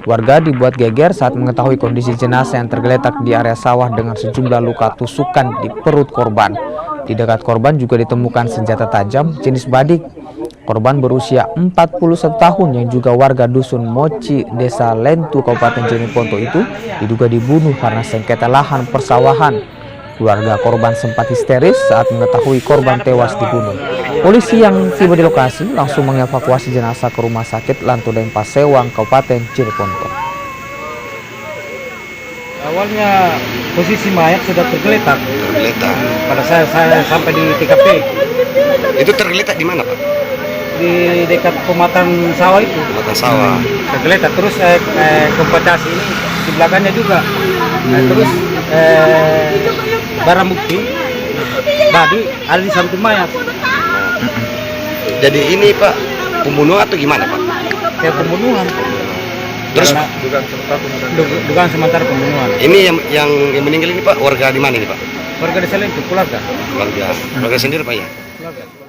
Warga dibuat geger saat mengetahui kondisi jenazah yang tergeletak di area sawah dengan sejumlah luka tusukan di perut korban. Di dekat korban juga ditemukan senjata tajam jenis badik. Korban berusia 41 tahun yang juga warga dusun Moci, Desa Lentu, Kabupaten Jeneponto itu diduga dibunuh karena sengketa lahan persawahan. Keluarga korban sempat histeris saat mengetahui korban tewas dibunuh. Polisi yang tiba di lokasi langsung mengevakuasi jenazah ke Rumah Sakit Lanto Denpasewang, Kabupaten Jeneponto. Awalnya posisi mayat sudah tergeletak. Pada saya sampai di TKP. Itu tergeletak di mana, Pak? Di dekat pematang sawah itu. Pematang sawah. Tergeletak terus komputasi ini di belakangnya juga. Terus barang bukti tadi ada di samping mayat. Jadi ini, Pak, pembunuhan atau gimana, Pak? Kayak pembunuhan. Terus dugaan sementara pembunuhan. ini yang meninggal ini, Pak, warga di mana ini, Pak? Warga desa itu keluarga. Keluarga sendiri, Pak, ya? Keluarga.